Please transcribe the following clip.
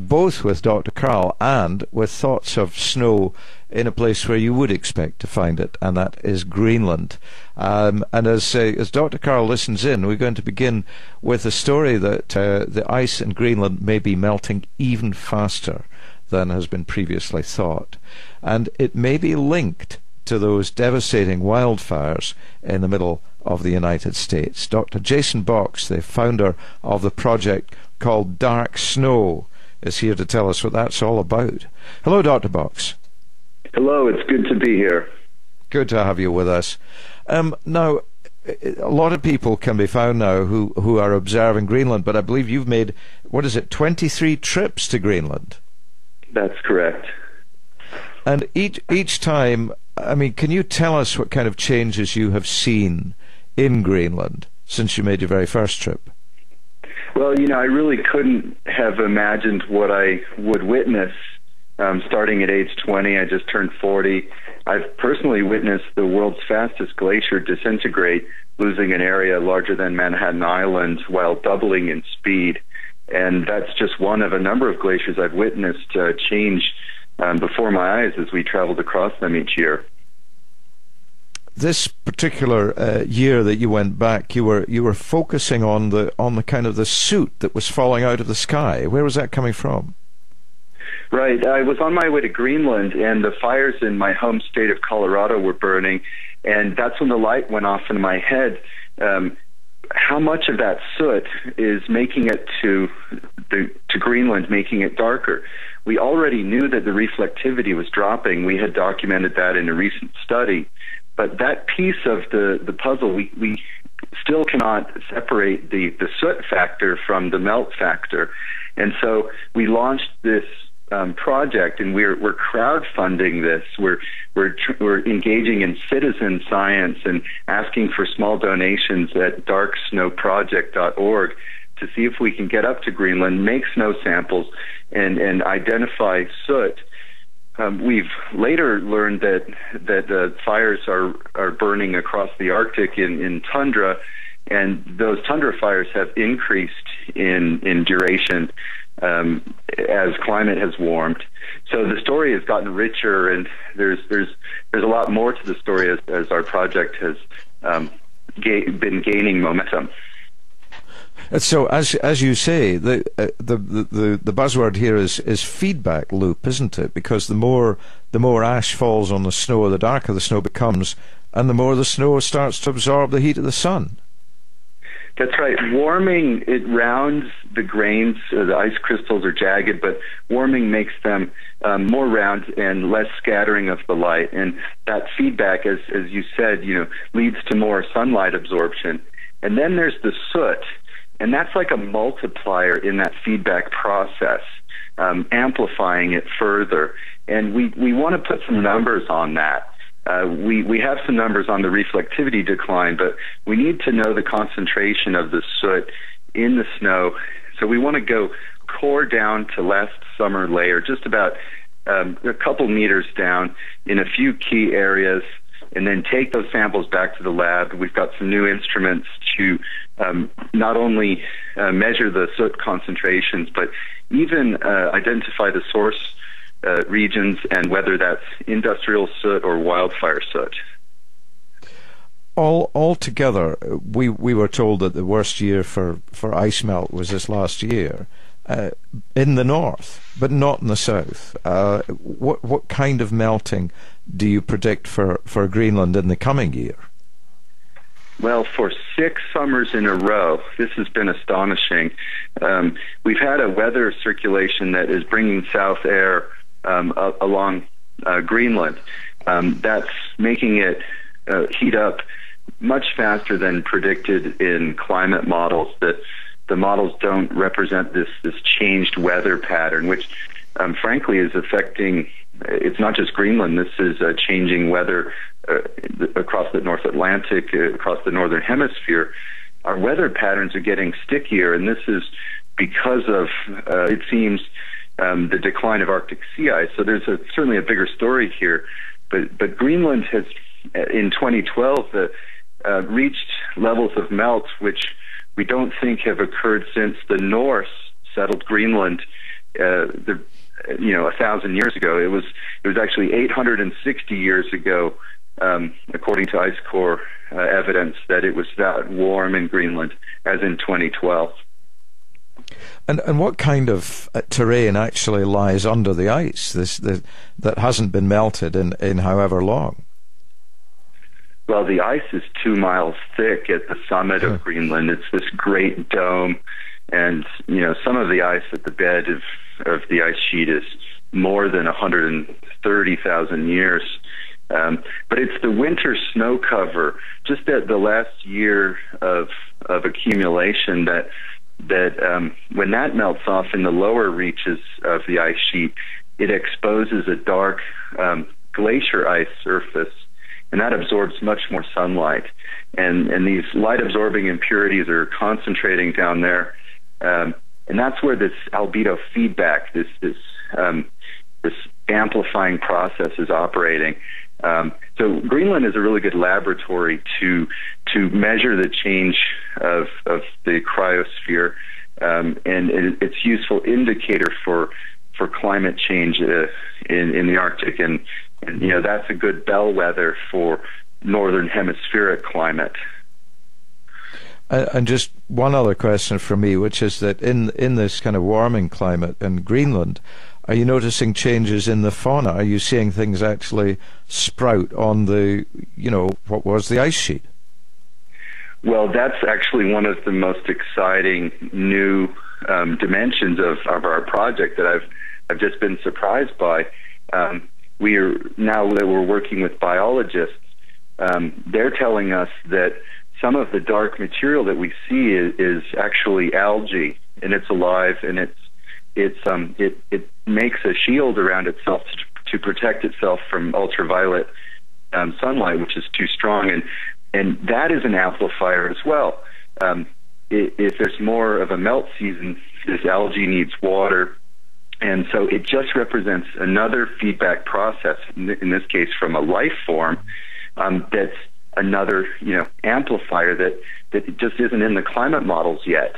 both with Dr. Carl and with thoughts of snow in a place where you would expect to find it, and that is Greenland. And as Dr. Carl listens in, we're going to begin with a story that the ice in Greenland may be melting even faster than has been previously thought. And it may be linked to those devastating wildfires in the middle of the United States. Dr. Jason Box, the founder of the project called Dark Snow, is here to tell us what that's all about. Hello, Dr. Box. Hello, it's good to be here. Good to have you with us. Now, a lot of people can be found now who are observing Greenland, but I believe you've made, 23 trips to Greenland? That's correct. And each time, I mean, can you tell us what kind of changes you have seen in Greenland since you made your very first trip? Well, I really couldn't have imagined what I would witness starting at age 20. I just turned 40. I've personally witnessed the world's fastest glacier disintegrate, losing an area larger than Manhattan Island while doubling in speed. And that's just one of a number of glaciers I've witnessed change before my eyes as we traveled across them each year. This particular year that you went back, you were focusing on the kind of the soot that was falling out of the sky. Where was that coming from? Right. I was on my way to Greenland, and the fires in my home state of Colorado were burning, and that's when the light went off in my head. How much of that soot is making it to Greenland, making it darker? We already knew that the reflectivity was dropping. We had documented that in a recent study. But that piece of the puzzle, we still cannot separate the soot factor from the melt factor. And so we launched this project, and we're crowdfunding this. We're engaging in citizen science and asking for small donations at darksnowproject.org to see if we can get up to Greenland, make snow samples, and identify soot. We've later learned that the fires are burning across the Arctic in tundra, and those tundra fires have increased in duration as climate has warmed. So the story has gotten richer, and there's a lot more to the story as our project has been gaining momentum. So, as you say, the buzzword here is feedback loop, isn't it? Because the more ash falls on the snow, the darker the snow becomes, and the more the snow starts to absorb the heat of the sun. That's right. Warming, it rounds the grains. The ice crystals are jagged, but warming makes them more round and less scattering of the light. And that feedback, as you said, leads to more sunlight absorption. And then there's the soot. And that's like a multiplier in that feedback process, amplifying it further. And we want to put some numbers on that. We have some numbers on the reflectivity decline, but we need to know the concentration of the soot in the snow. So we want to go core down to last summer layer, just about a couple meters down in a few key areas, and then take those samples back to the lab. We've got some new instruments to not only measure the soot concentrations, but even identify the source regions and whether that's industrial soot or wildfire soot. Altogether, we were told that the worst year for ice melt was this last year in the north, but not in the south. What kind of melting do you predict for Greenland in the coming year? Well, for 6 summers in a row, this has been astonishing. We've had a weather circulation that is bringing south air along Greenland. That's making it heat up much faster than predicted in climate models. That the models don't represent this changed weather pattern, which frankly is affecting. It's not just Greenland. This is changing weather across the North Atlantic, across the Northern Hemisphere. Our weather patterns are getting stickier, and this is because of, it seems, the decline of Arctic sea ice. So there's certainly a bigger story here. But Greenland has, in 2012, reached levels of melt which we don't think have occurred since the Norse settled Greenland 1,000 years ago. It was actually 860 years ago, according to ice core evidence, that it was that warm in Greenland, as in 2012. And what kind of terrain actually lies under the ice that hasn't been melted in however long? Well, the ice is 2 miles thick at the summit of Greenland. It's this great dome, and some of the ice at the bed of the ice sheet is more than 130,000 years. But it's the winter snow cover, just at the last year of accumulation, that when that melts off in the lower reaches of the ice sheet, it exposes a dark glacier ice surface, and that absorbs much more sunlight. And these light-absorbing impurities are concentrating down there, and that's where this albedo feedback, this amplifying process is operating. So Greenland is a really good laboratory to measure the change of the cryosphere, and it's a useful indicator for climate change in the Arctic, and that's a good bellwether for northern hemispheric climate. And just one other question from me, which is that in this kind of warming climate in Greenland, are you noticing changes in the fauna? Are you seeing things actually sprout on the, what was the ice sheet? Well, that's actually one of the most exciting new dimensions of our project that I've just been surprised by. Now that we're working with biologists, they're telling us that some of the dark material that we see is actually algae, and it's alive, and it makes a shield around itself to protect itself from ultraviolet sunlight, which is too strong, and that is an amplifier as well. If there's more of a melt season, this algae needs water, and so it just represents another feedback process, in this case from a life form, that's another amplifier that just isn't in the climate models yet.